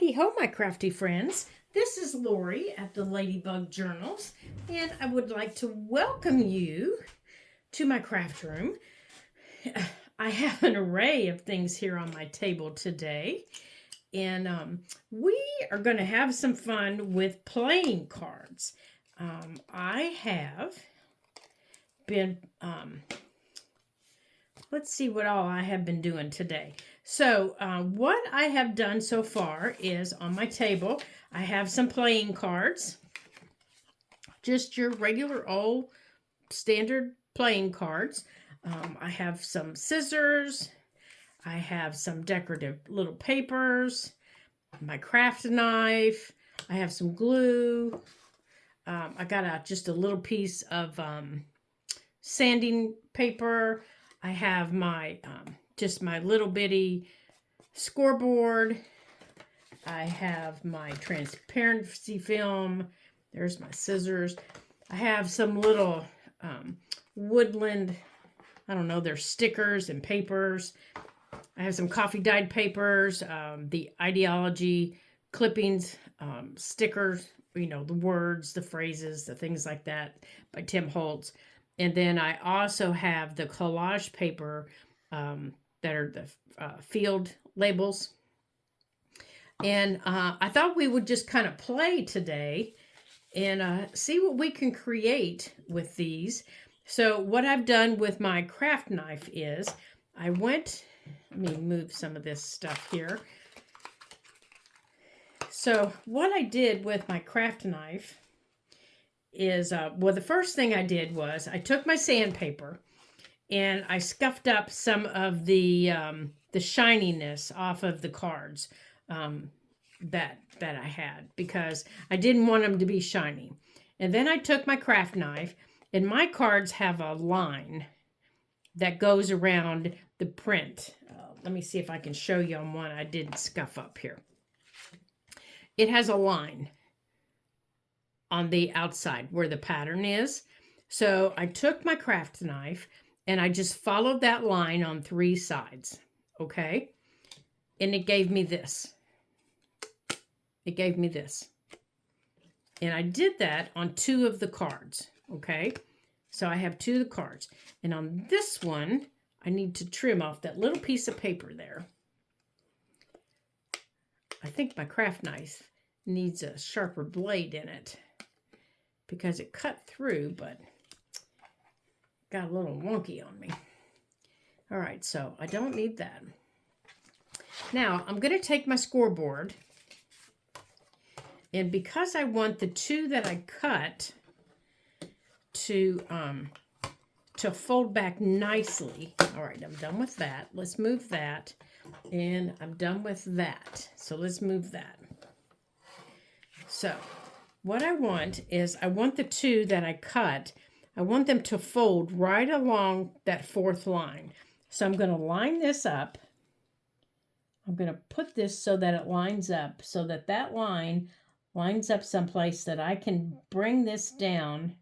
Howdy ho, my crafty friends. This is Lori at the Ladybug Journals, and I would like to welcome you to my craft room. I have an array of things here on my table today, and we are going to have some fun with playing cards. I have been, let's see what all I have been doing today. So what I have done so far is on my table, I have some playing cards, just your regular old standard playing cards. I have some scissors. I have some decorative little papers, my craft knife. I have some glue. I got out just a little piece of sanding paper. I have my just my little bitty scoreboard. I have my transparency film. There's my scissors. I have some little woodland, I don't know, they're stickers and papers. I have some coffee dyed papers, the ideology clippings, stickers, you know, the words, the phrases, the things like that by Tim Holtz. And then I also have the collage paper that are the field labels. And I thought we would just kind of play today and see what we can create with these. So what I've done with my craft knife is let me move some of this stuff here. So what I did with my craft knife is, well, the first thing I did was I took my sandpaper and I scuffed up some of the shininess off of the cards that I had, because I didn't want them to be shiny. And then I took my craft knife, and my cards have a line that goes around the print. Let me see if I can show you on one I didn't scuff up here. It has a line on the outside where the pattern is. So I took my craft knife and I just followed that line on 3 sides, okay? And it gave me this. It gave me this. And I did that on 2 of the cards, okay? So I have 2 of the cards. And on this one, I need to trim off that little piece of paper there. I think my craft knife needs a sharper blade in it, because it cut through, but got a little wonky on me. All right, so I don't need that. Now, I'm going to take my scoreboard, and because I want the 2 that I cut to fold back nicely. All right, I'm done with that. Let's move that, and I'm done with that. So let's move that. So what I want is, I want the 2 that I cut, I want them to fold right along that 4th line. So I'm going to line this up. I'm going to put this so that it lines up, so that that line lines up someplace that I can bring this down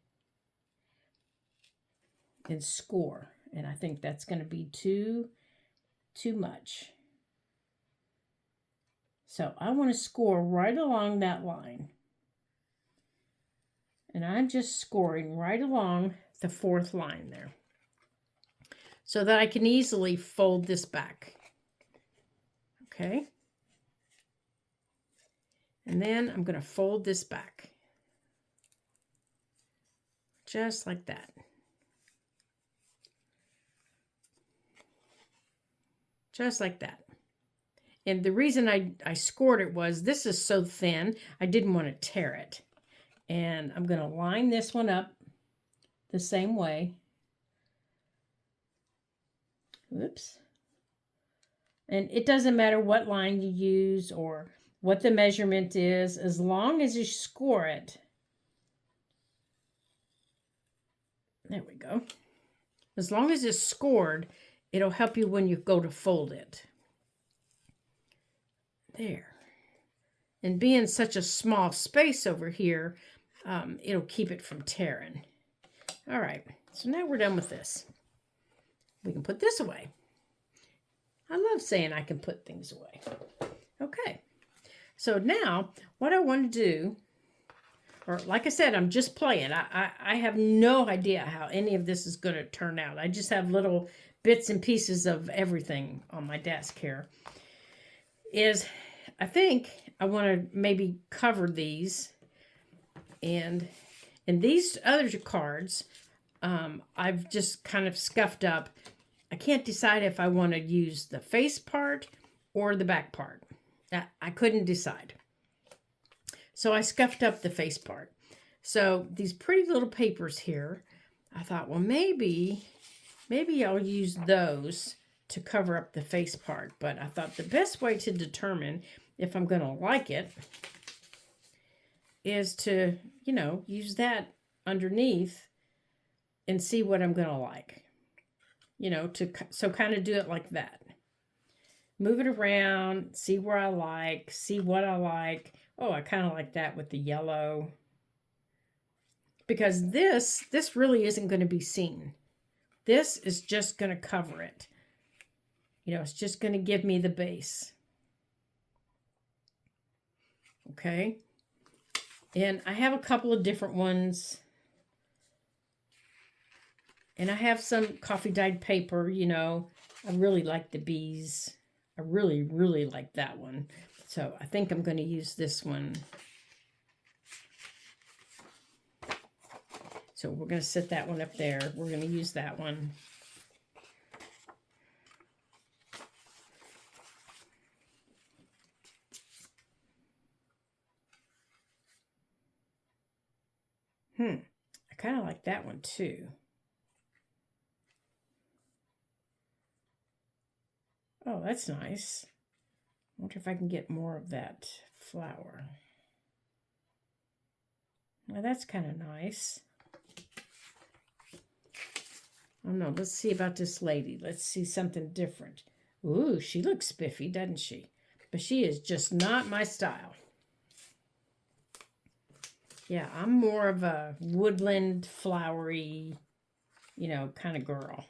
and score. And I think that's going to be too much. So I want to score right along that line. And I'm just scoring right along the 4th line there, so that I can easily fold this back. Okay. And then I'm going to fold this back. Just like that. Just like that. And the reason I scored it was, this is so thin, I didn't want to tear it. And I'm going to line this one up the same way. Oops. And it doesn't matter what line you use or what the measurement is, as long as you score it. There we go. As long as it's scored, it'll help you when you go to fold it. There. And being such a small space over here, it'll keep it from tearing. All right, so now we're done with this. We can put this away. I love saying I can put things away. Okay, So now what I want to do, or like I said, I'm just playing. I have no idea how any of this is going to turn out. I just have little bits and pieces of everything on my desk here. I think I want to maybe cover these. And in these other cards, I've just kind of scuffed up. I can't decide if I want to use the face part or the back part. I couldn't decide. So I scuffed up the face part. So these pretty little papers here, I thought, well, maybe I'll use those to cover up the face part. But I thought the best way to determine if I'm going to like it is to, use that underneath and see what I'm going to like. So kind of do it like that. Move it around, see where I like, see what I like. Oh, I kind of like that with the yellow. Because this really isn't going to be seen. This is just going to cover it. It's just going to give me the base. Okay. And I have a couple of different ones. And I have some coffee dyed paper, I really like the bees. I really, really like that one. So I think I'm going to use this one. So we're going to set that one up there. We're going to use that one. I kind of like that one too. Oh, that's nice. I wonder if I can get more of that flower. Well, that's kind of nice. Oh no, let's see about this lady. Let's see something different. Ooh, she looks spiffy, doesn't she? But she is just not my style. Yeah, I'm more of a woodland, flowery, kind of girl.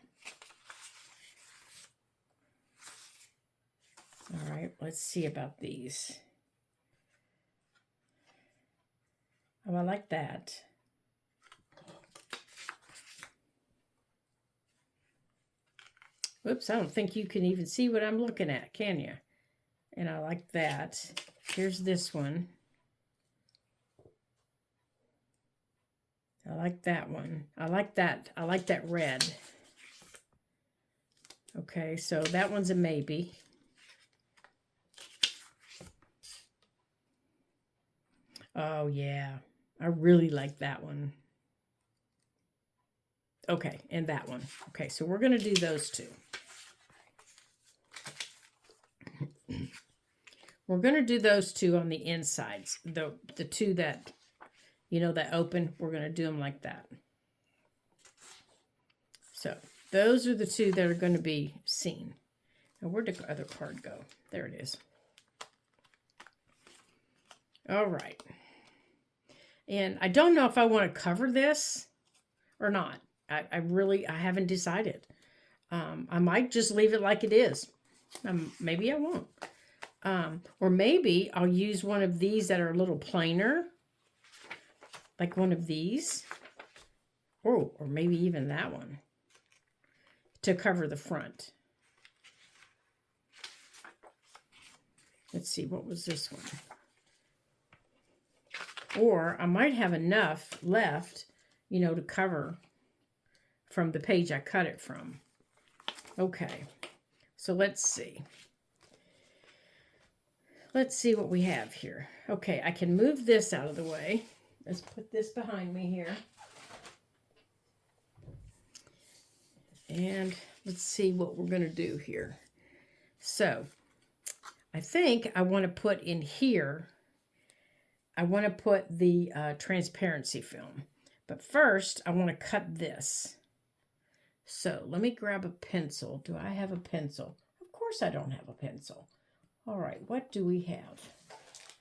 All right, let's see about these. Oh, I like that. Whoops, I don't think you can even see what I'm looking at, can you? And I like that. Here's this one. I like that one. I like that. I like that red. Okay, so that one's a maybe. Oh, yeah. I really like that one. Okay, and that one. Okay, so we're going to do those two. We're going to do those two on the insides. The two that, that open, we're going to do them like that. So those are the two that are going to be seen. Now, where'd the other card go? There it is. All right. And I don't know if I want to cover this or not. I haven't decided. I might just leave it like it is. Maybe I won't. Or maybe I'll use one of these that are a little plainer. Like one of these. Oh, or maybe even that one. To cover the front. Let's see, what was this one? Or I might have enough left, to cover from the page I cut it from. Okay, so let's see. Let's see what we have here. Okay, I can move this out of the way. Let's put this behind me here. And let's see what we're going to do here. So, I think I want to put in here, I want to put the transparency film. But first, I want to cut this. So, let me grab a pencil. Do I have a pencil? Of course I don't have a pencil. All right, what do we have?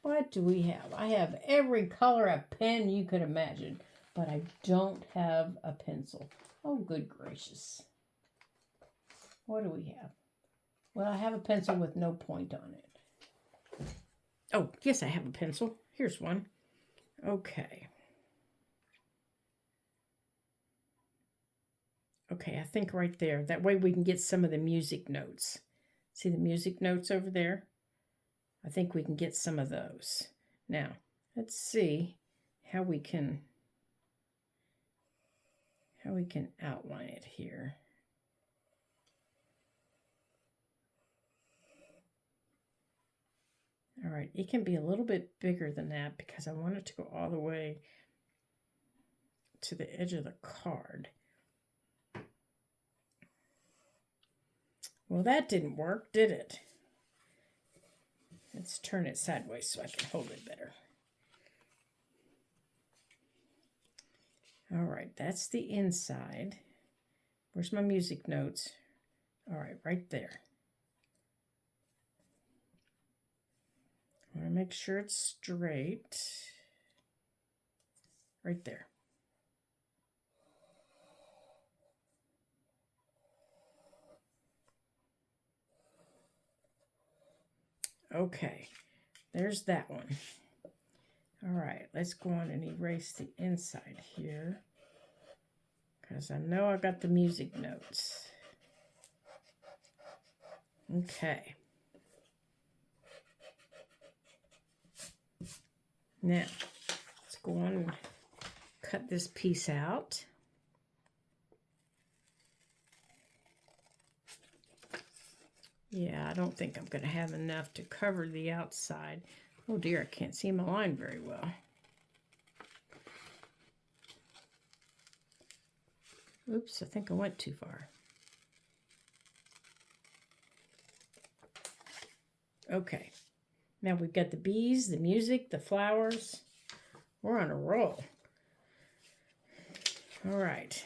What do we have? I have every color of pen you could imagine, but I don't have a pencil. Oh, good gracious. What do we have? Well, I have a pencil with no point on it. Oh, yes, I have a pencil. Here's one. Okay. Okay, I think right there. That way we can get some of the music notes. See the music notes over there? I think we can get some of those. Now, let's see how we can outline it here. All right, it can be a little bit bigger than that because I want it to go all the way to the edge of the card. Well, that didn't work, did it? Let's turn it sideways so I can hold it better. All right, that's the inside. Where's my music notes? All right, right there. I want to make sure it's straight. Right there. Okay, there's that one. All right, let's go on and erase the inside here because I know I got the music notes. Okay. Now, let's go on and cut this piece out. Yeah, I don't think I'm going to have enough to cover the outside. Oh dear, I can't see my line very well. Oops, I think I went too far. Okay, now we've got the bees, the music, the flowers. We're on a roll. All right,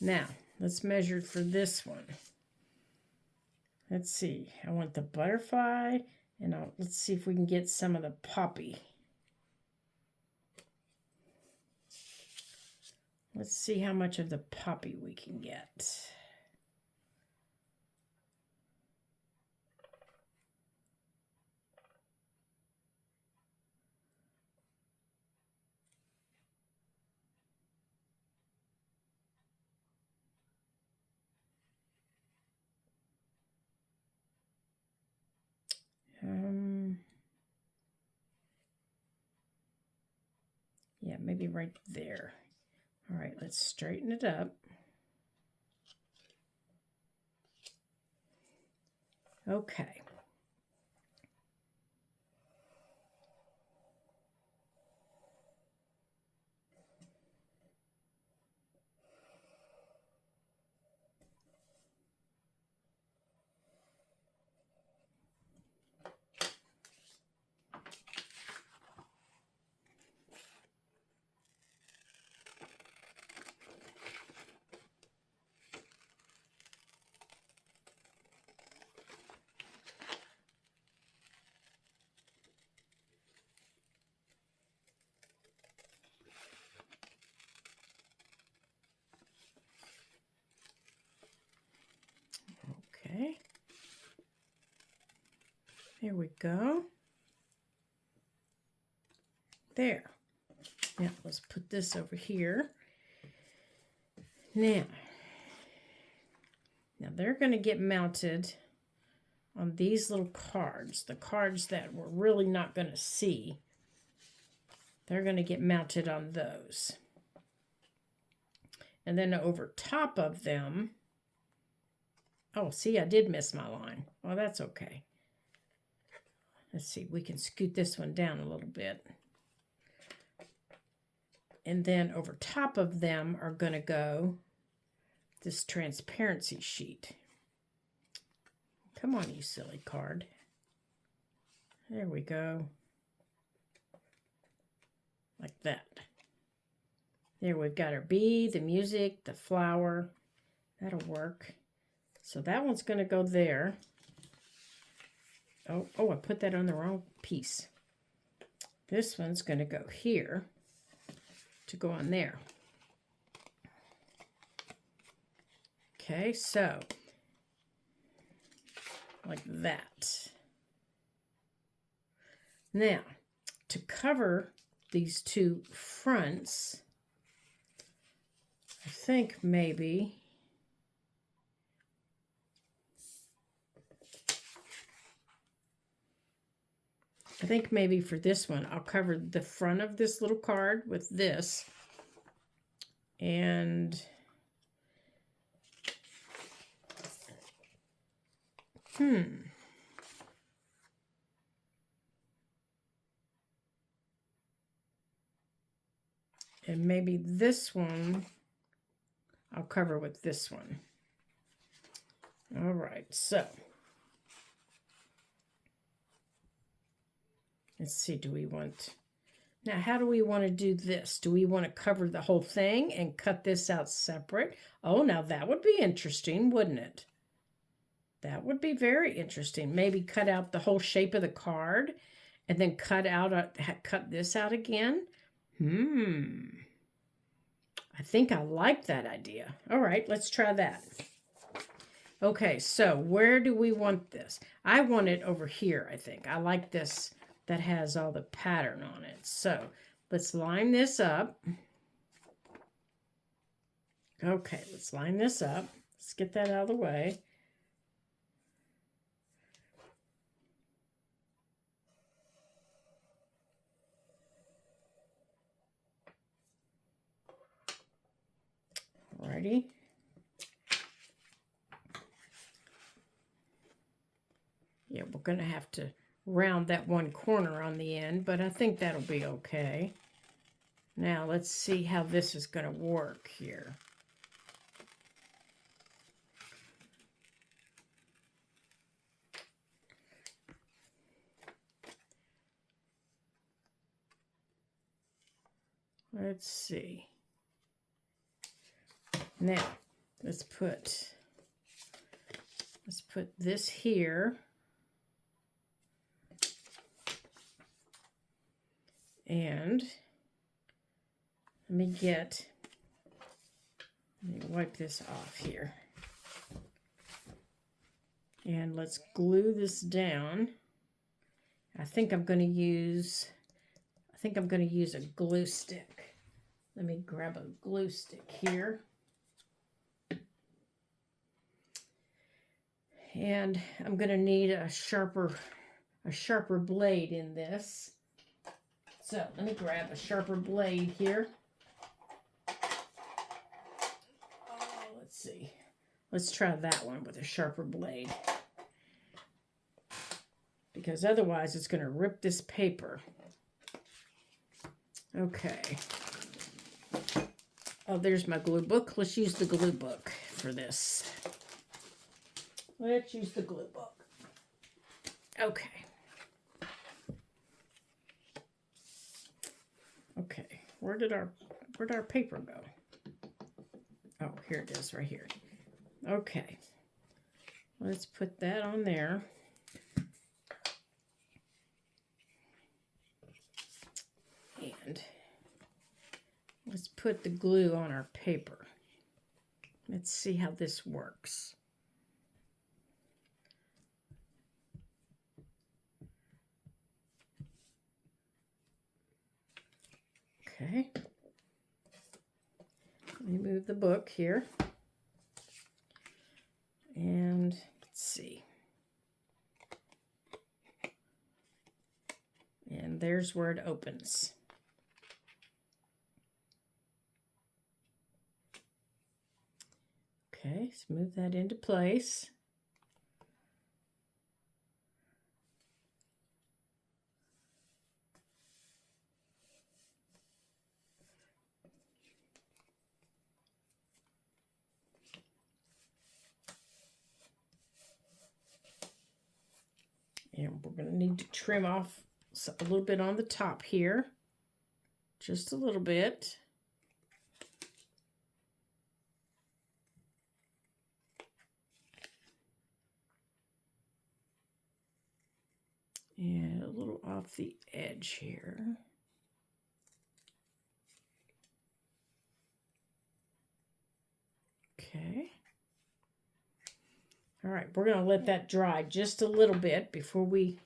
now let's measure for this one. Let's see, I want the butterfly, and let's see if we can get some of the poppy. Let's see how much of the poppy we can get. Yeah, maybe right there. All right, let's straighten it up. Okay. Okay. There we go. There. Now, let's put this over here. Now they're going to get mounted on these little cards, the cards that we're really not going to see. They're going to get mounted on those. And then over top of them, oh, see, I did miss my line. Well, that's okay. Let's see, we can scoot this one down a little bit. And then over top of them are going to go this transparency sheet. Come on, you silly card. There we go. Like that. There we've got our bee, the music, the flower. That'll work. So that one's going to go there. Oh, I put that on the wrong piece. This one's going to go here to go on there. Okay, so like that. Now, to cover these two fronts, I think maybe for this one, I'll cover the front of this little card with this. And and maybe this one I'll cover with this one. All right, so let's see, now how do we want to do this? Do we want to cover the whole thing and cut this out separate? Oh, now that would be interesting, wouldn't it? That would be very interesting. Maybe cut out the whole shape of the card and then cut this out again. I think I like that idea. All right, let's try that. Okay, so where do we want this? I want it over here, I think. I like this that has all the pattern on it. So let's line this up. Okay, let's line this up. Let's get that out of the way. Alrighty. Yeah, we're going to have to round that one corner on the end, but I think that'll be okay. Now let's see how this is going to work here. Let's see. Now, let's put this here. And let me wipe this off here. And let's glue this down. I think I'm going to use a glue stick. Let me grab a glue stick here. And I'm going to need a sharper blade in this. So let me grab a sharper blade here. Let's see. Let's try that one with a sharper blade. Because otherwise it's going to rip this paper. Okay. Oh, there's my glue book. Let's use the glue book for this. Let's use the glue book. Okay. Okay. Where'd our paper go? Oh, here it is, right here. Okay. Let's put that on there. And let's put the glue on our paper. Let's see how this works. Okay. Let me move the book here. And let's see. And there's where it opens. Okay, let's move that into place. And we're going to need to trim off a little bit on the top here. Just a little bit. And a little off the edge here. Okay. All right, we're going to let that dry just a little bit before we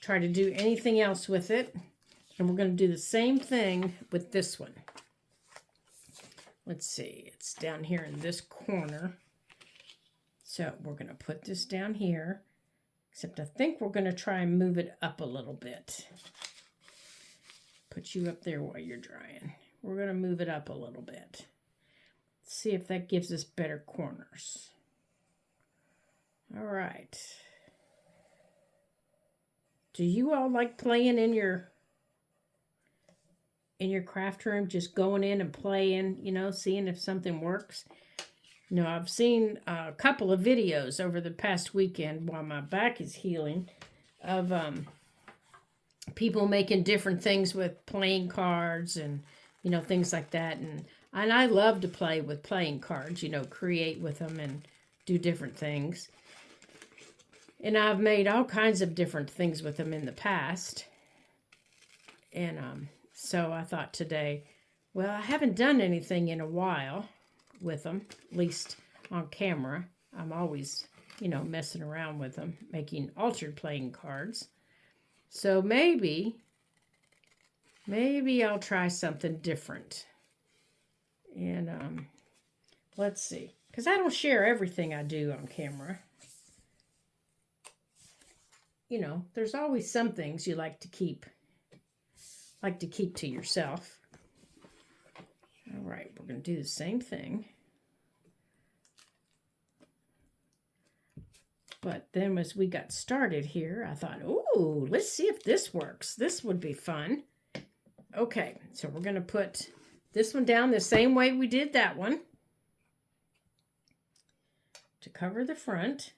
try to do anything else with it. And we're going to do the same thing with this one. Let's see, it's down here in this corner. So we're going to put this down here, except I think we're going to try and move it up a little bit. Put you up there while you're drying. We're going to move it up a little bit. See if that gives us better corners. All right. Do you all like playing in your craft room, just going in and playing, you know, seeing if something works? You know, I've seen a couple of videos over the past weekend while my back is healing of people making different things with playing cards and, you know, things like that. And I love to play with playing cards, you know, create with them and do different things. And I've made all kinds of different things with them in the past. And so I thought today, well, I haven't done anything in a while with them, at least on camera. I'm always, you know, messing around with them, making altered playing cards. So maybe I'll try something different. And let's see, because I don't share everything I do on camera. You know, there's always some things you like to keep to yourself. All right, we're going to do the same thing. But then as we got started here, I thought, ooh, let's see if this works. This would be fun. Okay, so we're going to put this one down the same way we did that one to cover the front.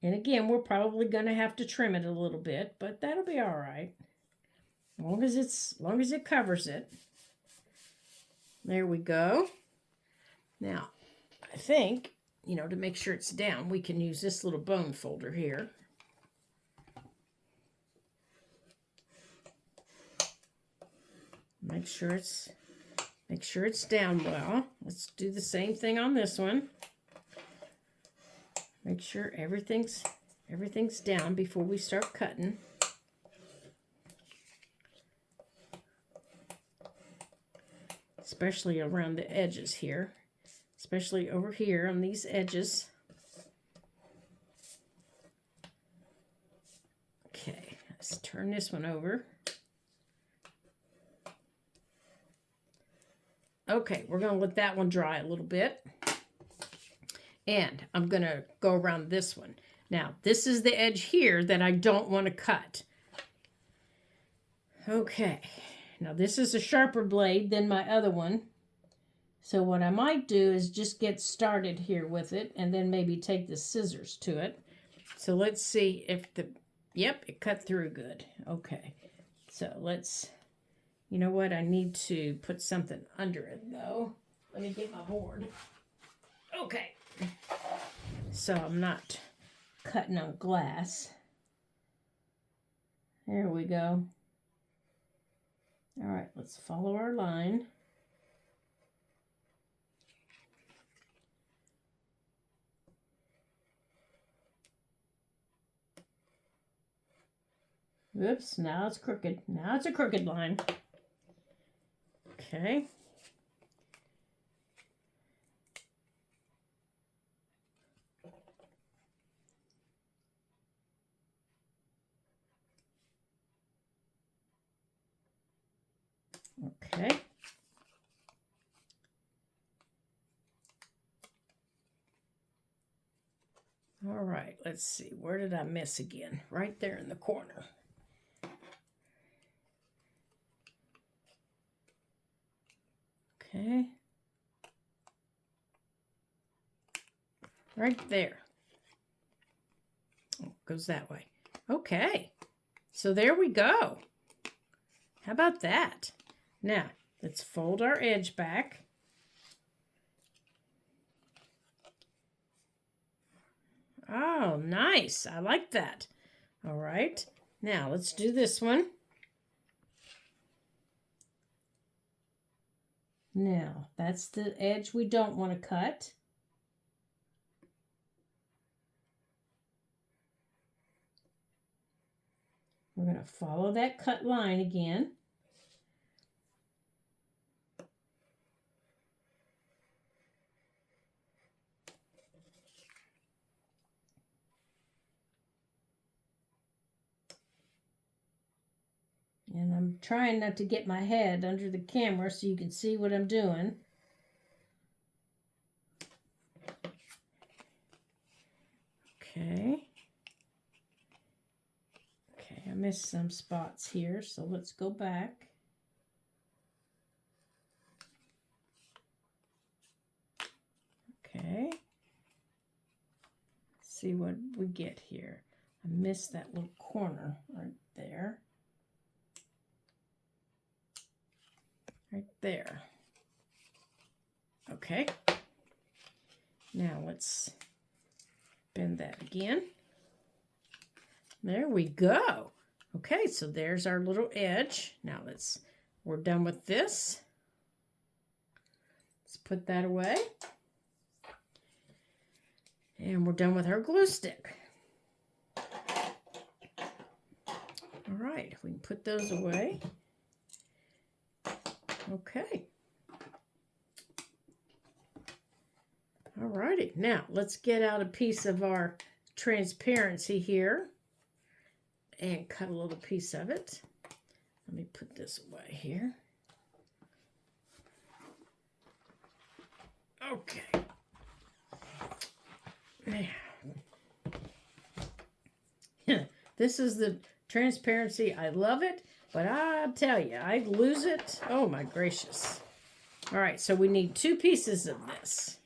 And again, we're probably going to have to trim it a little bit, but that'll be all right. As long as it covers it. There we go. Now, I think, you know, to make sure it's down, we can use this little bone folder here. Make sure it's down well. Let's do the same thing on this one. Make sure everything's down before we start cutting. Especially around the edges here. Especially over here on these edges. Okay, let's turn this one over. Okay, we're going to let that one dry a little bit. And I'm going to go around this one. Now, this is the edge here that I don't want to cut. Okay, now this is a sharper blade than my other one. So what I might do is just get started here with it and then maybe take the scissors to it. So let's see if yep, it cut through good. Okay, so let's, you know what, I need to put something under it though. Let me get my board. Okay, so I'm not cutting on glass. There we go. All right, let's follow our line. Oops, now it's crooked. Now it's a crooked line. Okay. Okay. All right, let's see. Where did I miss again? Right there in the corner. Okay. Right there. Oh, goes that way. Okay. So there we go. How about that? Now, let's fold our edge back. Oh, nice. I like that. All right. Now, let's do this one. Now, that's the edge we don't want to cut. We're going to follow that cut line again. And I'm trying not to get my head under the camera so you can see what I'm doing. Okay. Okay, I missed some spots here, so let's go back. Okay. Let's see what we get here. I missed that little corner right there. Right there. Okay. Now let's bend that again. There we go. Okay, so there's our little edge. Now we're done with this. Let's put that away. And we're done with our glue stick. All right, we can put those away. Okay. All righty, now let's get out a piece of our transparency here and cut a little piece of it. Let me put this away here. Okay. Now, this is the transparency. I love it, but I'll tell you, I lose it. Oh my gracious. All right, so we need 2 pieces of this.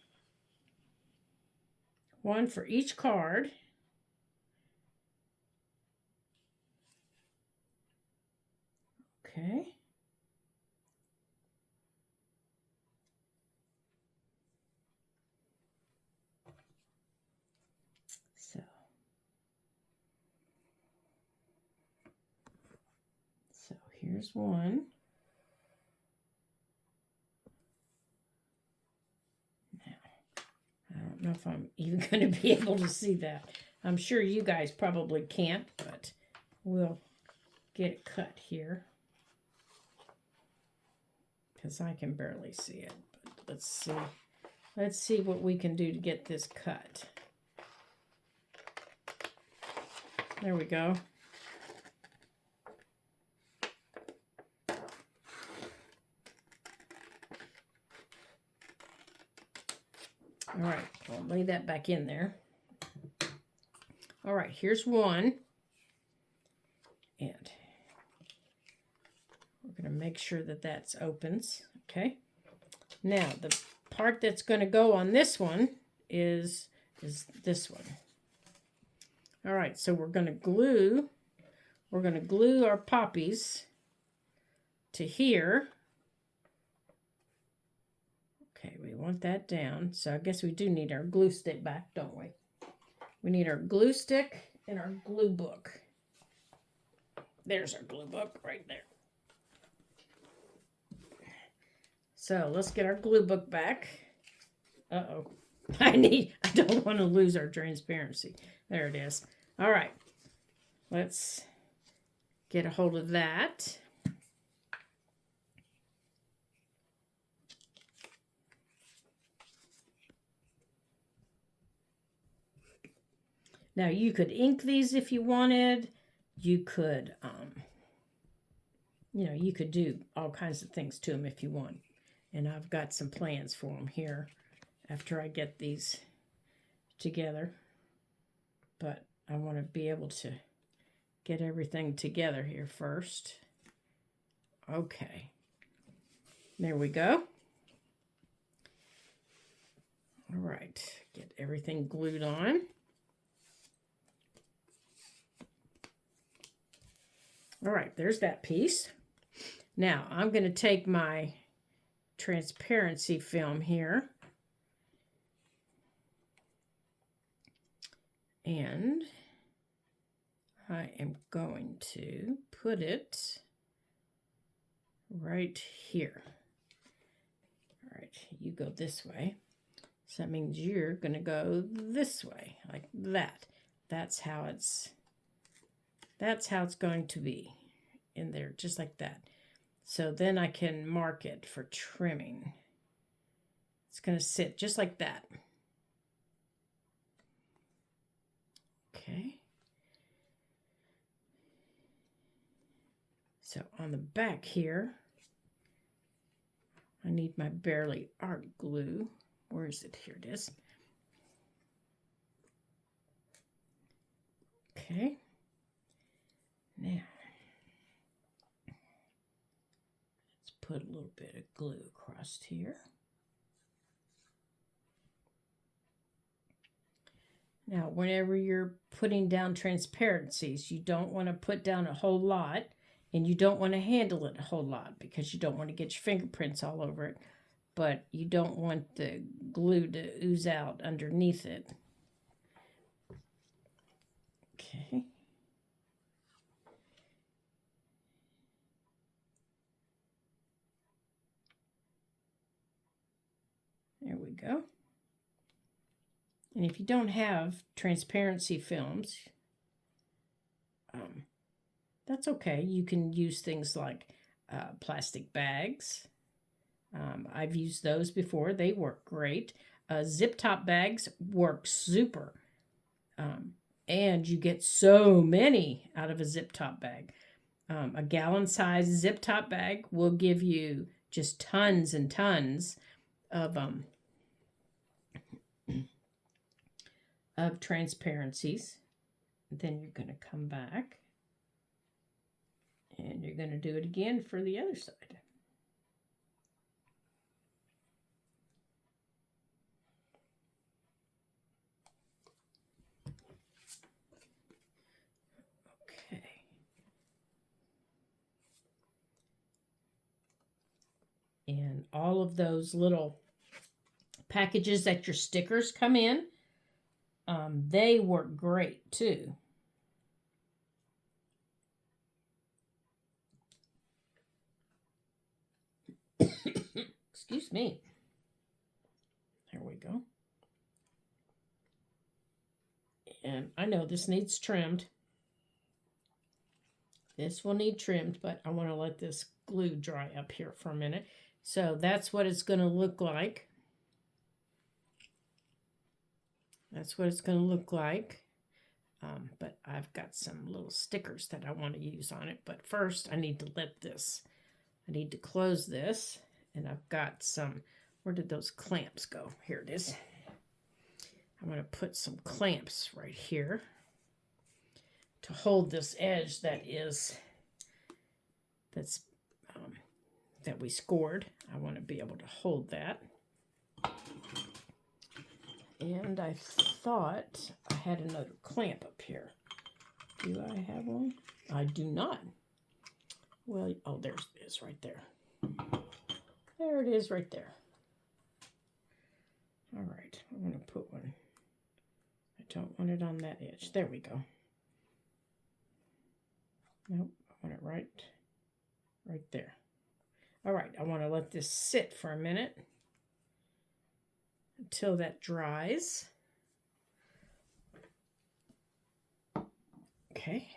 One for each card. Okay. So here's one. Now, I don't know if I'm even going to be able to see that. I'm sure you guys probably can't, but we'll get it cut here because I can barely see it. But let's see. Let's see what we can do to get this cut. There we go. All right, I'll lay that back in there. All right, here's one. And we're going to make sure that that's opens. Okay. Now, the part that's going to go on this one is this one. All right, so we're going to glue our poppies to here. Okay, we want that down. So I guess we do need our glue stick back, don't we? We need our glue stick and our glue book. There's our glue book right there. So let's get our glue book back. Uh-oh. I don't want to lose our transparency. There it is. All right. Let's get a hold of that. Now you could ink these if you wanted. You could, you could do all kinds of things to them if you want. And I've got some plans for them here after I get these together. But I want to be able to get everything together here first. Okay. There we go. All right. Get everything glued on. All right, there's that piece. Now, I'm going to take my transparency film here. And I am going to put it right here. All right, you go this way. So that means you're going to go this way, like that. That's how it's That's how it's going to be in there, just like that. So then I can mark it for trimming. It's going to sit just like that. Okay. So on the back here, I need my Barely Art glue. Where is it? Here it is. Okay. Now, let's put a little bit of glue across here. Now, whenever you're putting down transparencies, you don't want to put down a whole lot, and you don't want to handle it a whole lot because you don't want to get your fingerprints all over it, but you don't want the glue to ooze out underneath it. Okay. There we go. And if you don't have transparency films, that's okay. You can use things like plastic bags. I've used those before. They work great. Zip top bags work super. And you get so many out of a zip top bag. A gallon size zip top bag will give you just tons and tons of transparencies. Then you're going to come back and you're going to do it again for the other side. Okay. And all of those little packages that your stickers come in, they work great too. Excuse me. There we go. And I know this needs trimmed. This will need trimmed, but I want to let this glue dry up here for a minute. So that's what it's going to look like. That's what it's going to look like. But I've got some little stickers that I want to use on it. But first, I need to I need to close this. And I've got some, where did those clamps go? Here it is. I'm going to put some clamps right here to hold this edge that we scored. I want to be able to hold that. And I thought I had another clamp up here. Do I have one? I do not. Well, oh, there it is right there. There it is right there. All right, I'm going to put one. I don't want it on that edge. There we go. Nope, I want it right there. All right, I want to let this sit for a minute until that dries. Okay.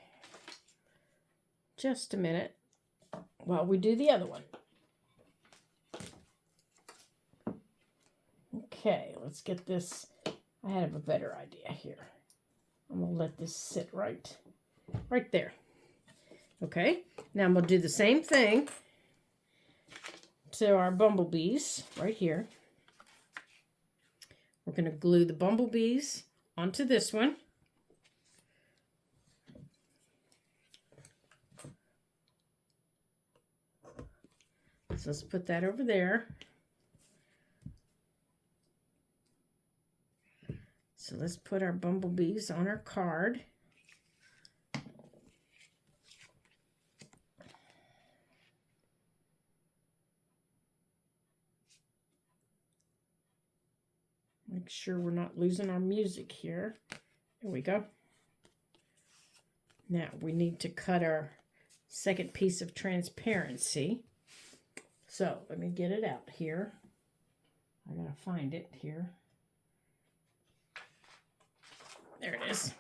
Just a minute while we do the other one. Okay, let's get this. I have a better idea here. I'm going to let this sit right there. Okay, now I'm going to do the same thing to our bumblebees right here. We're going to glue the bumblebees onto this one. So let's put that over there. So let's put our bumblebees on our card. Make sure we're not losing our music here. There we go. Now we need to cut our second piece of transparency. So let me get it out here. I gotta find it here. There it is.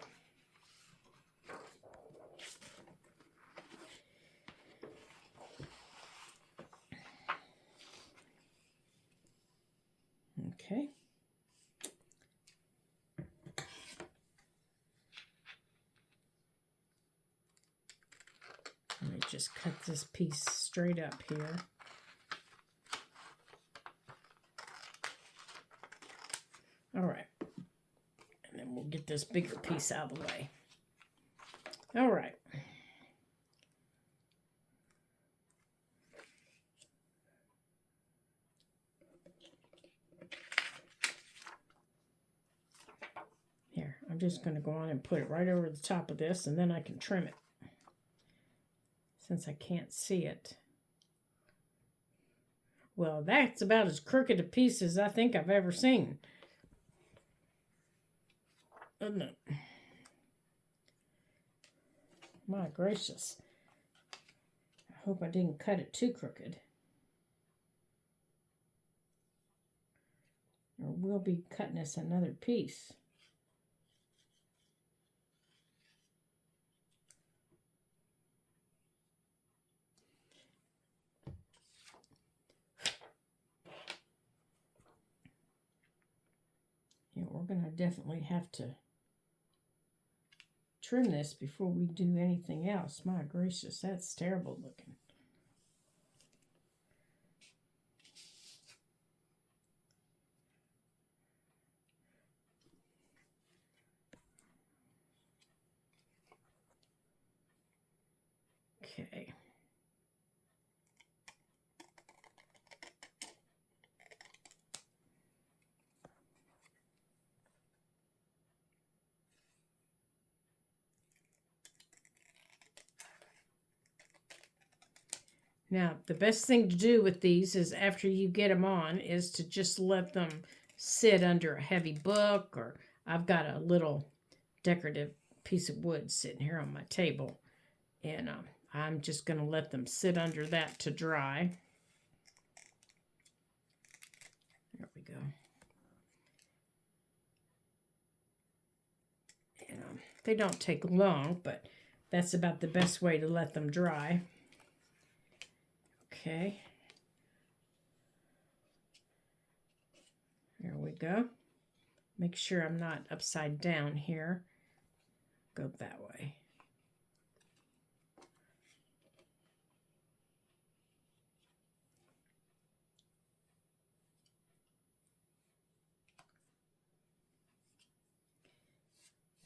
Let me just cut this piece straight up here. All right. And then we'll get this bigger piece out of the way. All right. Here, I'm just going to go on and put it right over the top of this, and then I can trim it, since I can't see it. Well, that's about as crooked a piece as I think I've ever seen. Isn't it? My gracious. I hope I didn't cut it too crooked. Or we'll be cutting us another piece. Yeah, we're going to definitely have to trim this before we do anything else. My gracious, that's terrible looking. Okay. Now, the best thing to do with these is after you get them on is to just let them sit under a heavy book, or I've got a little decorative piece of wood sitting here on my table, and I'm just going to let them sit under that to dry. There we go. And they don't take long, but that's about the best way to let them dry. Okay. There we go. Make sure I'm not upside down here. Go that way.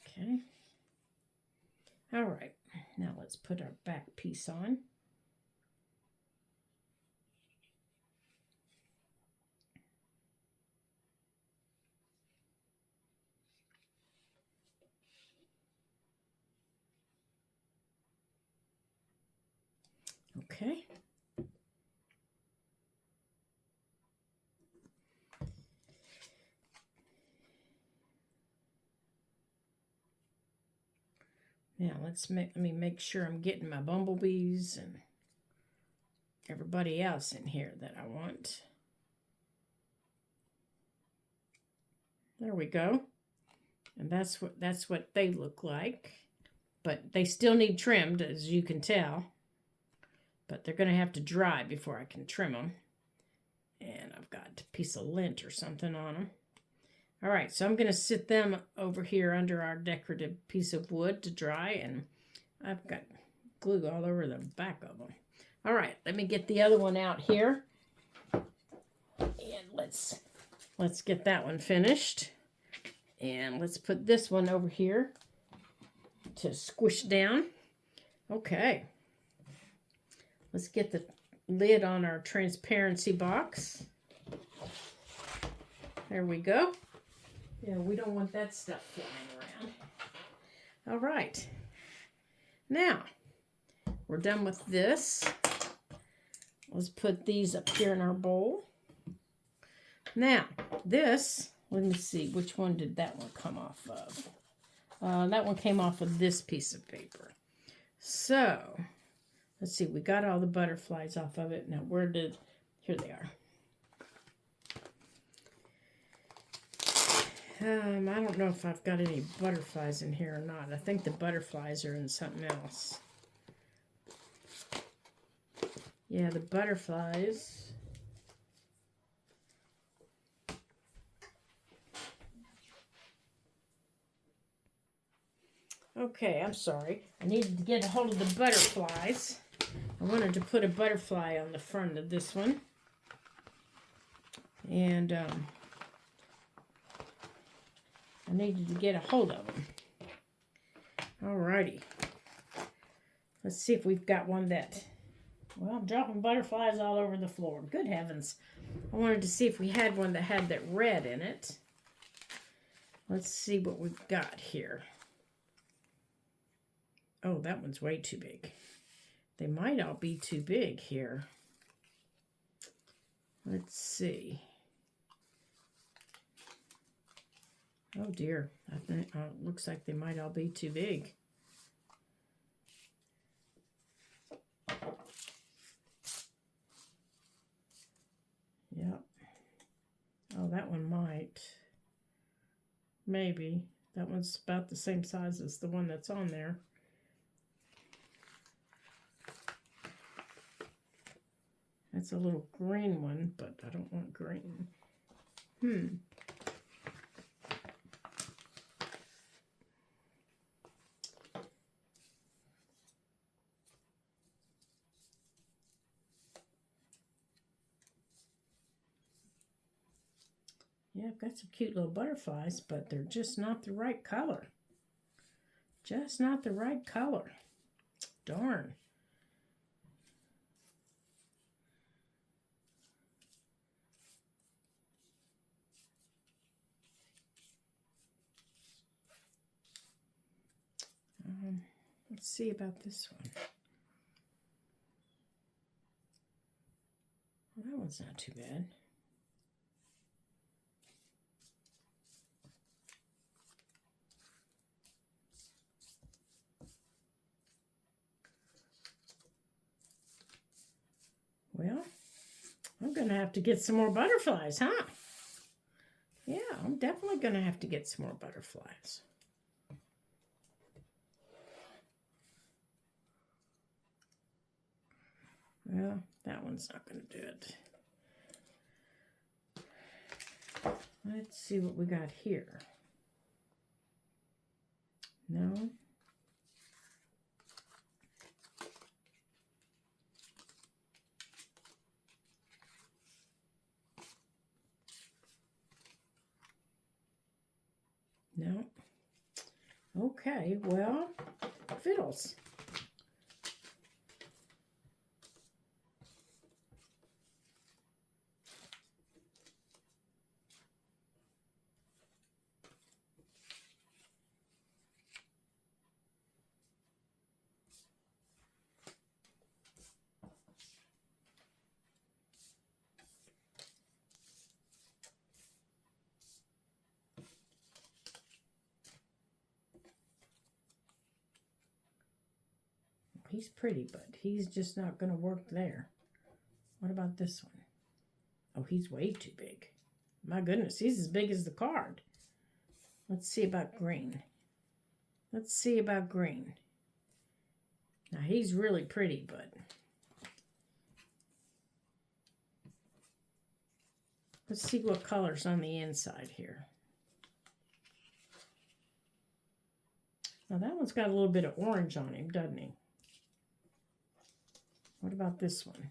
Okay. All right. Now let's put our back piece on. Okay. Now let me make sure I'm getting my bumblebees and everybody else in here that I want. There we go. And that's what they look like. But they still need trimmed, as you can tell. But they're going to have to dry before I can trim them. And I've got a piece of lint or something on them. All right, so I'm going to sit them over here under our decorative piece of wood to dry. And I've got glue all over the back of them. All right, let me get the other one out here. And let's get that one finished. And let's put this one over here to squish down. Okay. Let's get the lid on our transparency box. There we go. Yeah, we don't want that stuff flying around. All right. Now, we're done with this. Let's put these up here in our bowl. Now, this, let me see, which one did that one come off of? That one came off of this piece of paper. So, let's see, we got all the butterflies off of it. Now, here they are. I don't know if I've got any butterflies in here or not. I think the butterflies are in something else. Yeah, the butterflies. Okay. Okay, I'm sorry. I needed to get a hold of the butterflies. I wanted to put a butterfly on the front of this one. And I needed to get a hold of them. Alrighty. Let's see if we've got one that... Well, I'm dropping butterflies all over the floor. Good heavens. I wanted to see if we had one that had that red in it. Let's see what we've got here. Oh, that one's way too big. They might all be too big here. Let's see. Oh dear. I think it looks like they might all be too big. Yep. Oh, that one might. Maybe. That one's about the same size as the one that's on there. That's a little green one, but I don't want green. Yeah, I've got some cute little butterflies, but they're just not the right color. Just not the right color. Darn. Let's see about this one. Well, that one's not too bad. Well, I'm going to have to get some more butterflies, huh? Yeah, I'm definitely going to have to get some more butterflies. Well, that one's not going to do it. Let's see what we got here. No. No. Okay, well, fiddles. He's pretty, but he's just not going to work there. What about this one? Oh, he's way too big. My goodness, he's as big as the card. Let's see about green. Let's see about green. Now, he's really pretty, but... Let's see what color's on the inside here. Now, that one's got a little bit of orange on him, doesn't he? What about this one?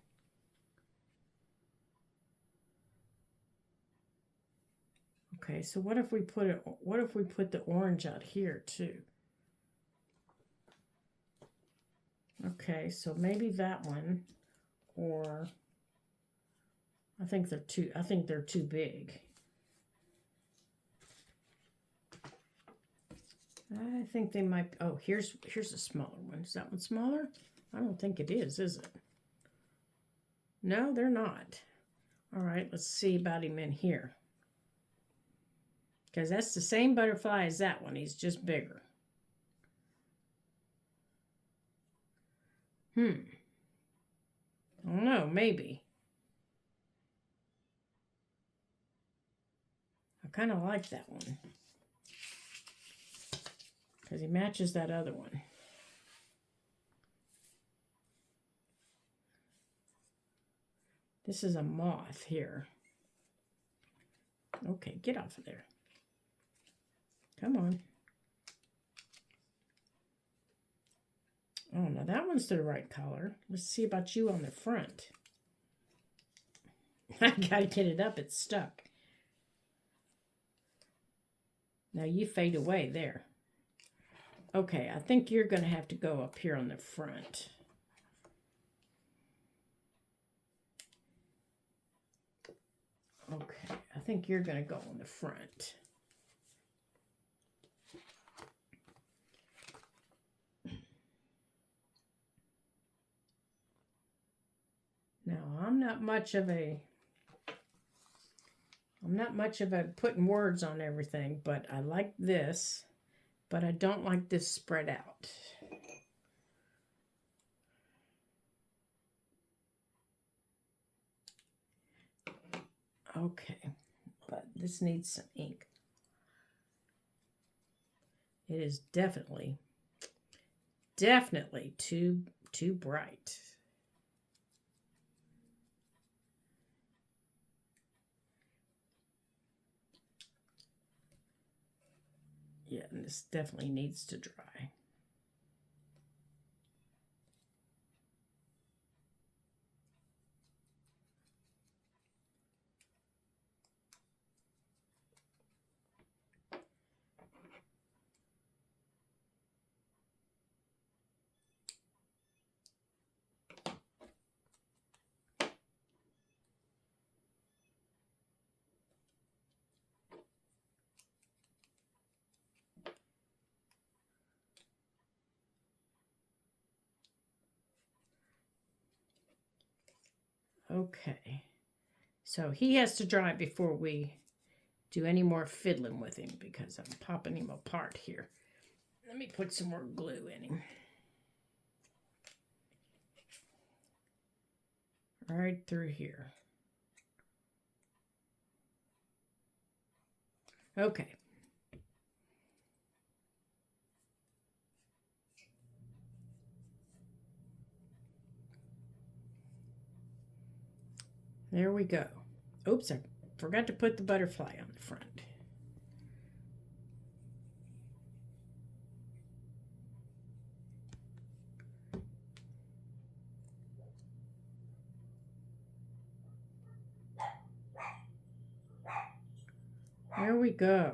Okay, so what if we put the orange out here too? Okay, so maybe that one, or I think they're too big. I think they might. Oh, here's a smaller one. Is that one smaller? I don't think it is it? No, they're not. All right, let's see about him in here. Because that's the same butterfly as that one. He's just bigger. I don't know, maybe. I kind of like that one. Because he matches that other one. This is a moth here. Okay, get off of there. Come on. Oh, no, that one's the right color. Let's see about you on the front. I gotta get it up. It's stuck. Now you fade away there. Okay, I think you're going to have to go up here on the front. Okay, I think you're going to go on the front. Now, I'm not much of a putting words on everything, but I like this, but I don't like this spread out. Okay, but this needs some ink. It is definitely too bright. Yeah, and this definitely needs to dry. Okay, so he has to dry before we do any more fiddling with him because I'm popping him apart here. Let me put some more glue in him. Right through here. Okay. There we go. Oops, I forgot to put the butterfly on the front. There we go.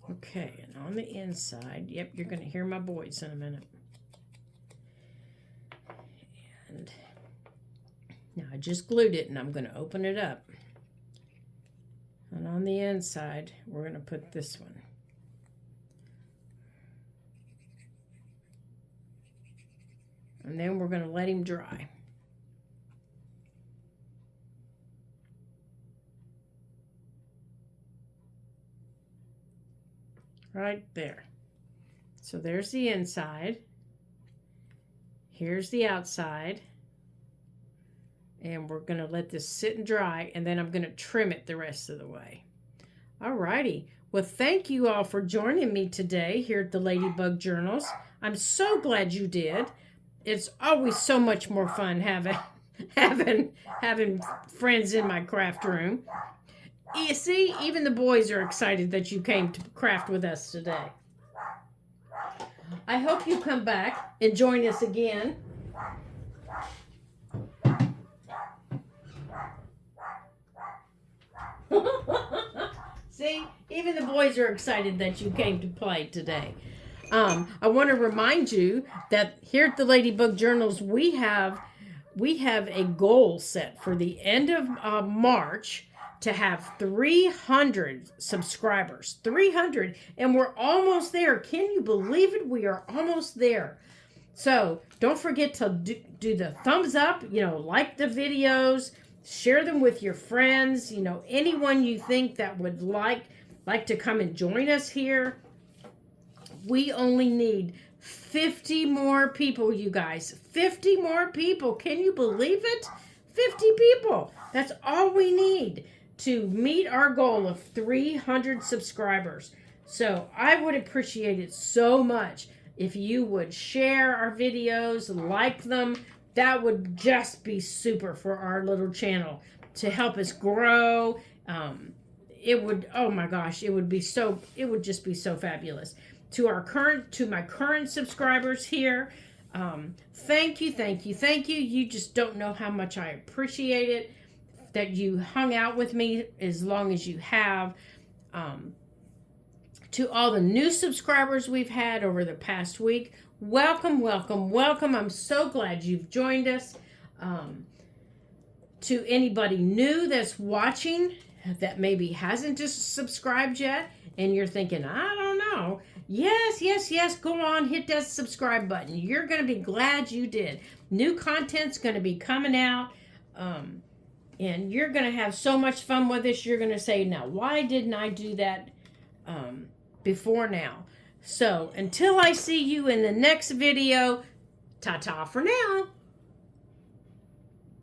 Okay, and on the inside, yep, you're going to hear my voice in a minute. And now I just glued it, and I'm going to open it up. And on the inside, we're going to put this one. And then we're going to let him dry. Right there. So there's the inside. Here's the outside. And we're going to let this sit and dry, and then I'm going to trim it the rest of the way. Alrighty. Well, thank you all for joining me today here at the Ladybug Journals. I'm so glad you did. It's always so much more fun having friends in my craft room. You see, even the boys are excited that you came to craft with us today. I hope you come back and join us again. See, even the boys are excited that you came to play today. I want to remind you that here at the Ladybug Journals, we have a goal set for the end of March to have 300 subscribers. 300, and we're almost there. Can you believe it? We are almost there. So don't forget to do the thumbs up, like the videos, share them with your friends, anyone you think that would like to come and join us here. We only need 50 more people, you guys. 50 more people. Can you believe it? 50 people. That's all we need to meet our goal of 300 subscribers. So I would appreciate it so much. if you would share our videos, like them. That would just be super for our little channel to help us grow. It would, oh my gosh, it would just be so fabulous. To my current subscribers here, thank you, thank you, thank you. You just don't know how much I appreciate it that you hung out with me as long as you have. To all the new subscribers we've had over the past week, welcome, welcome, welcome. I'm so glad you've joined us. To anybody new that's watching that maybe hasn't just subscribed yet, and you're thinking, I don't know. Yes, yes, yes, go on, hit that subscribe button. You're going to be glad you did. New content's going to be coming out, and you're going to have so much fun with this. You're going to say, now, why didn't I do that before now? So, until I see you in the next video, ta-ta for now.